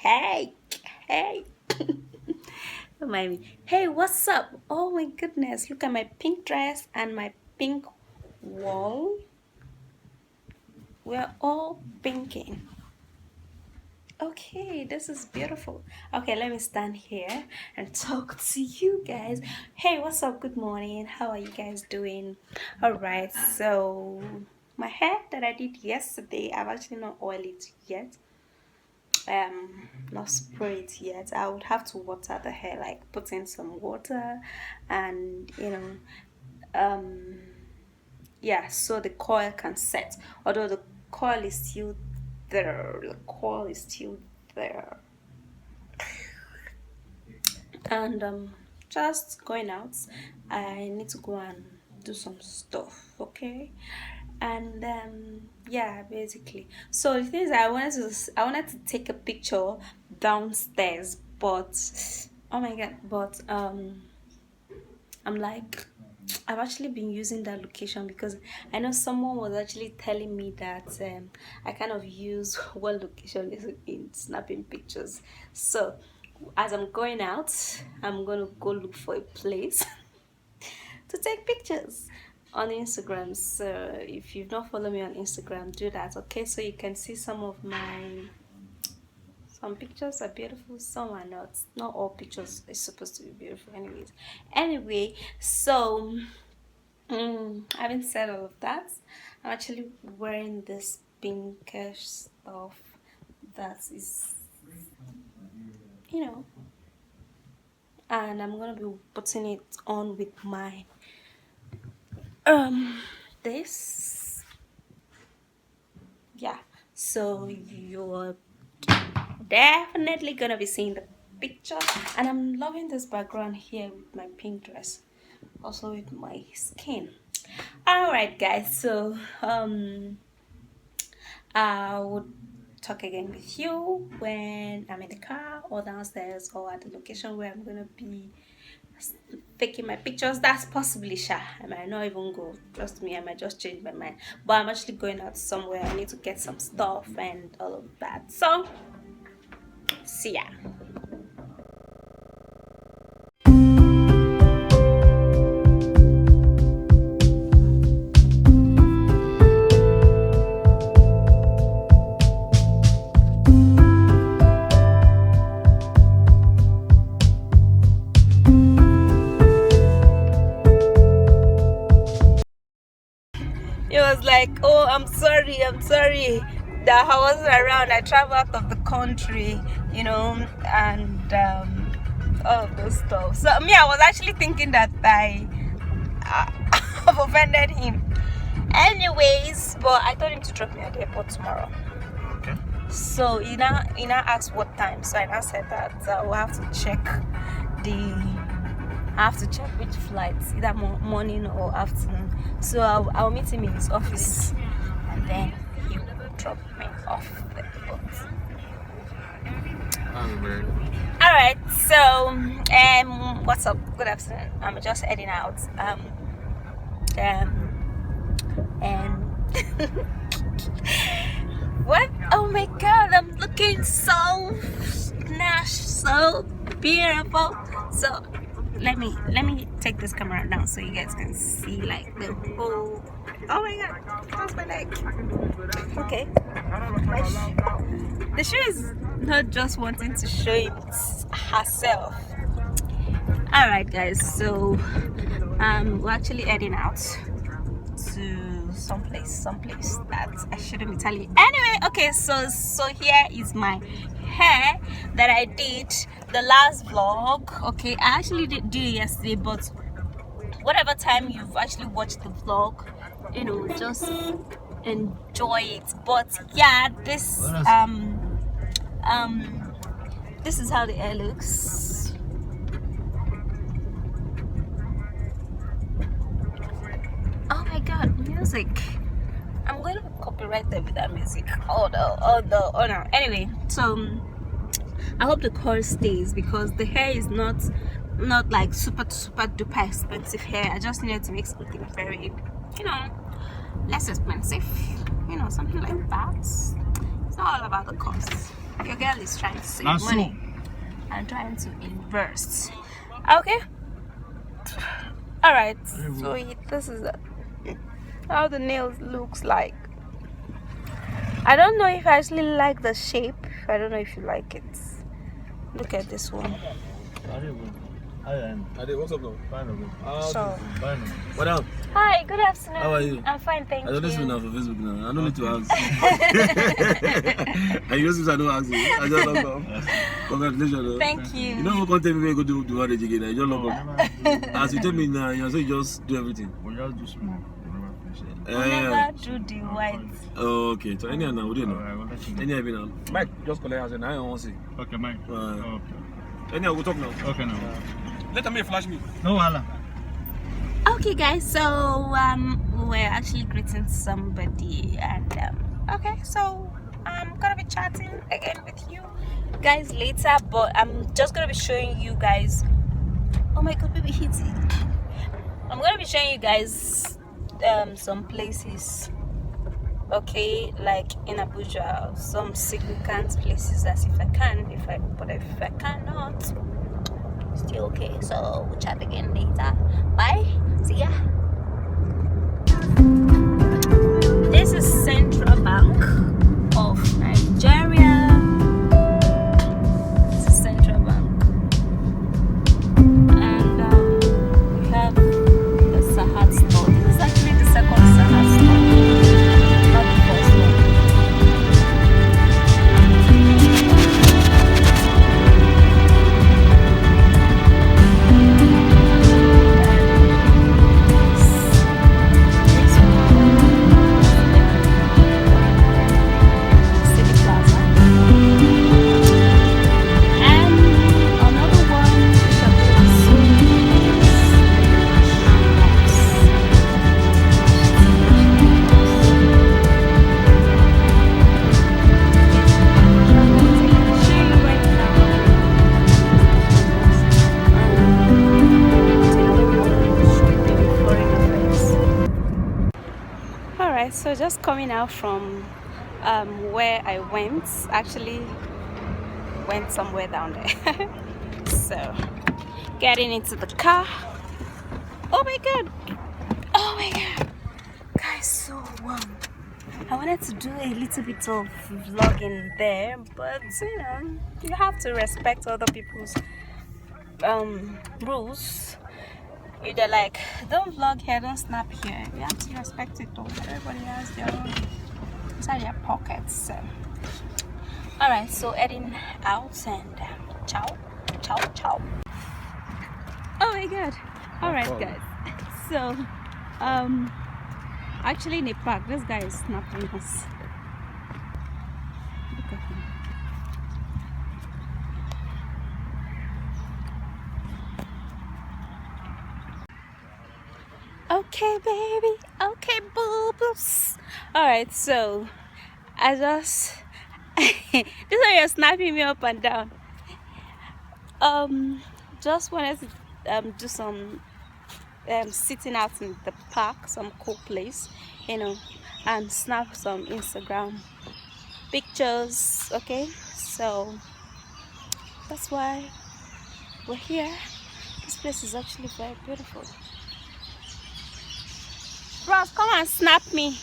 Hey, hey. Don't mind me. Hey, what's up? Oh my goodness, look at my pink dress and my pink wall. We're all pinking. Okay, this is beautiful. Okay, let me stand here and talk to you guys. Hey, what's up? Good morning. How are you guys doing? All right, so my hair that I did yesterday, I've actually not oiled it yet. Not spray it yet. I would have to water the hair, like put in some water and um yeah, so the coil can set, although the coil is still there. The coil is still there. And just going out, I need to go and do some stuff, okay? And yeah, basically, so the thing is, I wanted to take a picture downstairs, but oh my god, but I'm like, I've actually been using that location because I know someone was actually telling me that I kind of use one location is in snapping pictures. So as I'm going out, I'm gonna go look for a place to take pictures on Instagram. So if you've not followed me on Instagram, do that, okay? So you can see some pictures are beautiful, some are not. Not all pictures are supposed to be beautiful, anyways. Anyway, so having said all of that, I'm actually wearing this pinkish stuff that is, you know, and I'm gonna be putting it on with my this, yeah. So you're definitely gonna be seeing the picture, and I'm loving this background here with my pink dress, also with my skin. All right, guys. So I would talk again with you when I'm in the car or downstairs or at the location where I'm gonna be taking my pictures. That's possibly sure. I might not even go. Trust me, I might just change my mind. But I'm actually going out somewhere. I need to get some stuff and all of that. So see ya. It was like, oh, I'm sorry that I wasn't around. I traveled out of the country, and all of those stuff. So me, I was actually thinking that I've offended him. Anyways, but I told him to drop me at the airport tomorrow. Okay. So he now asked what time. So I now said that we'll have to check I have to check which flights, either morning or afternoon. So I'll meet him in his office, and then he will drop me off the airport. All right. So what's up? Good afternoon. I'm just heading out. And what? Oh my God! I'm looking so snatched, so beautiful. So let me take this camera down so you guys can see like the whole. Oh my god, that's my leg. Okay, the shoe is not just wanting to show it herself. All right, guys, so we're actually heading out to someplace that I shouldn't be telling you. Anyway, okay, so here is my hair that I did the last vlog. Okay, I actually did do it yesterday, but whatever time you've actually watched the vlog, just enjoy it. But yeah, this this is how the hair looks. Oh my god, music. I'm going to be copyrighted with that music. Oh no. Anyway, so I hope the coil stays because the hair is not like super duper expensive hair. I just needed to make something very, less expensive. Something like that. It's not all about the cost. Your girl is trying to save money and trying to invest. Okay. All right. So this is how the nails looks like. I don't know if I actually like the shape. I don't know if you like it. Look at this one. What's up now? Fine. So, What up? hi, good afternoon. How are you? I'm fine, thank you. I don't listen now for Facebook now. I don't need to ask. And you since I don't ask you. I just log up. Congratulations. Thank you. You know who can't tell me where you go do marriage again. I just log up. As you tell me now, you say you just do everything. We just do small. We never do the white. Oh, okay. So anyhow now, we don't know. Alright, Anyhow now. Mike, just collect us and I don't want to see. okay, Mike. Okay. Anyhow, we'll talk now. Okay, now. Let me flash me. No, Hala. Okay, guys. So we're actually greeting somebody, and okay. So I'm gonna be chatting again with you guys later, but I'm just gonna be showing you guys. Oh my God, baby, hit it. I'm gonna be showing you guys some places, okay, like in Abuja, some significant places, as if I can, but if I cannot, still okay. So we'll chat again later. Bye, see ya. This is Central Bank of Nigeria. This is Central Bank, and we have the Sahat store. This is actually the second Sahat store, not the first one. City Plaza. And another one is Alright, so just coming out from where I went, actually went somewhere down there. So getting into the car. Oh my God, oh my God, guys, so warm. I wanted to do a little bit of vlogging there, but you know, you have to respect other people's rules. If they're like, don't vlog here, don't snap here, you have to respect it though. Everybody has their own inside their pockets. So alright, so heading out, and ciao. Oh my God. Alright, guys, so actually in the park, this guy is snapping us. Look at him. Okay, baby. Okay, boo-boos. Alright, so I just this way you're snapping me up and down. Just wanted to do some sitting out in the park, some cool place, you know, and snap some Instagram pictures. Okay, so that's why we're here. This place is actually very beautiful. Ross, come and snap me.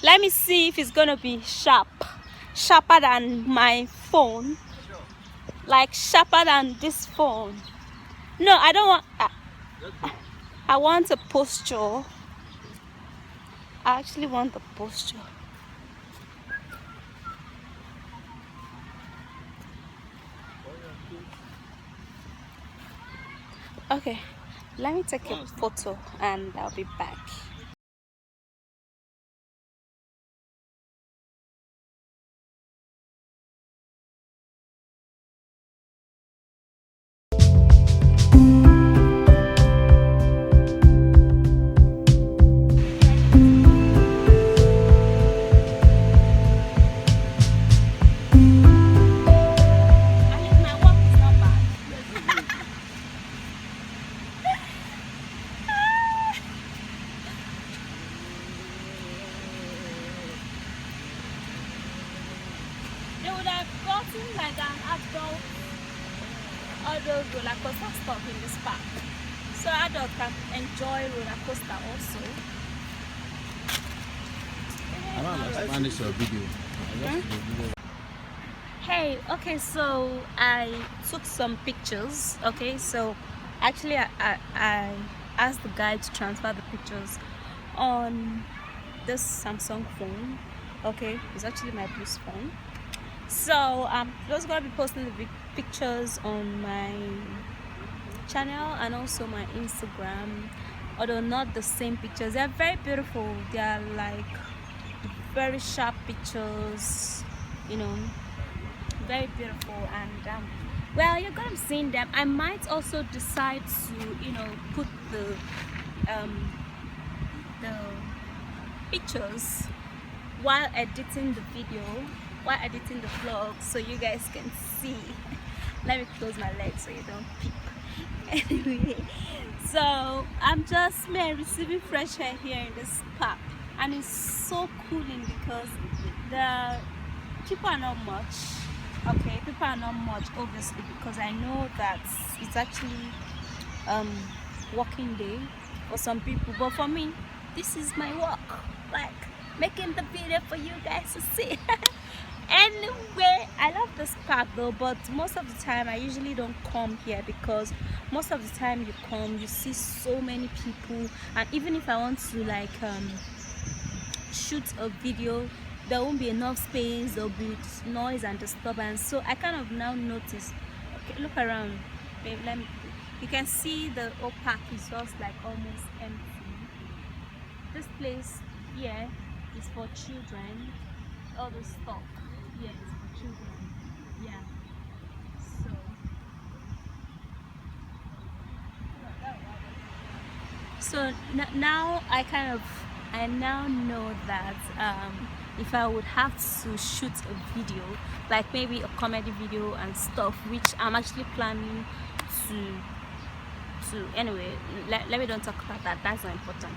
Let me see if it's gonna be sharper than my phone, like sharper than this phone. No, I don't want. I want a posture. I actually want the posture. Okay, let me take a photo and I'll be back. would have gotten like an adult, all those roller coaster stuff in this park, so adults can enjoy roller coaster also. I don't understand this your video. I just do the video. Hey, okay, so I took some pictures. Okay, so actually I asked the guy to transfer the pictures on this Samsung phone. Okay, it's actually my Blue's phone. So I'm just gonna be posting the pictures on my channel and also my Instagram, although not the same pictures. They're very beautiful. They are like very sharp pictures, you know, very beautiful. And well, you're gonna be seeing them. I might also decide to, you know, put the pictures while editing the video, while editing the vlog, so you guys can see. Let me close my legs so you don't peep. Anyway, so I'm just receiving fresh air here in this park, and it's so cooling because the people are not much. Okay, people are not much, obviously, because I know that it's actually working day for some people, but for me, this is my work, like making the video for you guys to see. Anyway, I love this park though, but most of the time I usually don't come here because most of the time you come, you see so many people, and even if I want to like shoot a video, there won't be enough space, there'll be noise and disturbance. So I kind of now notice, okay, look around, babe, let me, you can see the whole park is just like almost empty. This place here is for children. All the stuff here is for children. Yeah. So now I now know that if I would have to shoot a video, like maybe a comedy video and stuff, which I'm actually planning to anyway, let me don't talk about that, that's not important.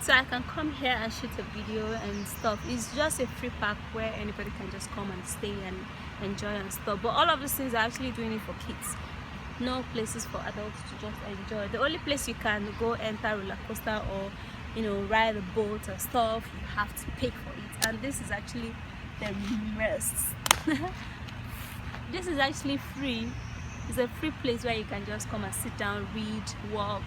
So I can come here and shoot a video and stuff. It's just a free park where anybody can just come and stay and enjoy and stuff, but all of these things are actually doing it for kids. No places for adults to just enjoy. The only place you can go enter roller coaster or, you know, ride a boat and stuff, you have to pay for it, and this is actually the rest. This is actually free. It's a free place where you can just come and sit down, read, walk,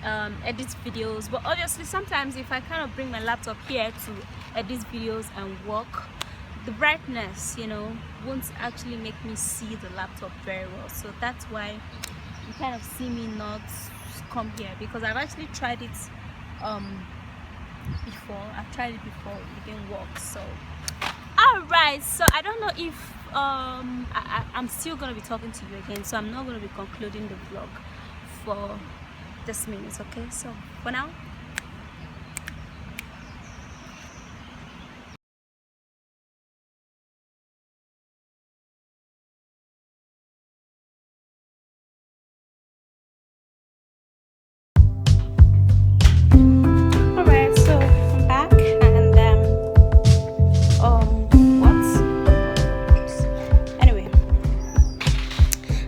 edit videos. But obviously sometimes if I kind of bring my laptop here to edit videos and work, the brightness, you know, won't actually make me see the laptop very well. So that's why you kind of see me not come here, because I've actually tried it before. I've tried it before, it didn't work. So alright, so I don't know if I'm still gonna be talking to you again, so I'm not gonna be concluding the vlog for this minute. Okay, so for now, alright, so I'm back, and what? Anyway,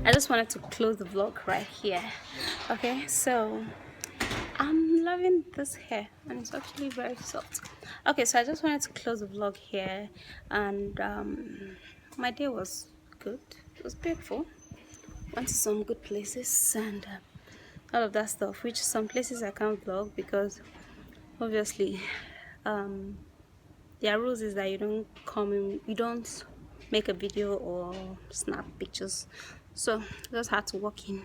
I just wanted to close the vlog right here. Okay, so I'm loving this hair and it's actually very soft. Okay, so I just wanted to close the vlog here, and my day was good. It was beautiful. Went to some good places and all of that stuff, which some places I can't vlog because obviously their rules is that you don't come in, you don't make a video or snap pictures, so I just had to walk in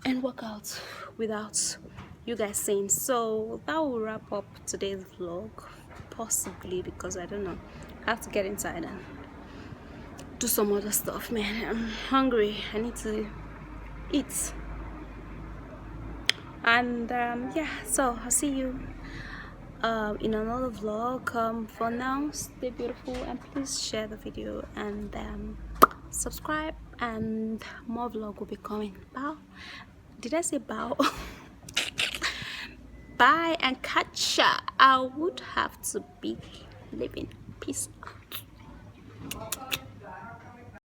and work out without you guys saying. So that will wrap up today's vlog, possibly, because I don't know, I have to get inside and do some other stuff. Man, I'm hungry, I need to eat. And yeah, so I'll see you in another vlog. For now, stay beautiful and please share the video and subscribe, and more vlog will be coming. Bow, did I say bow? Bye and catch ya. I would have to be leaving. Peace out.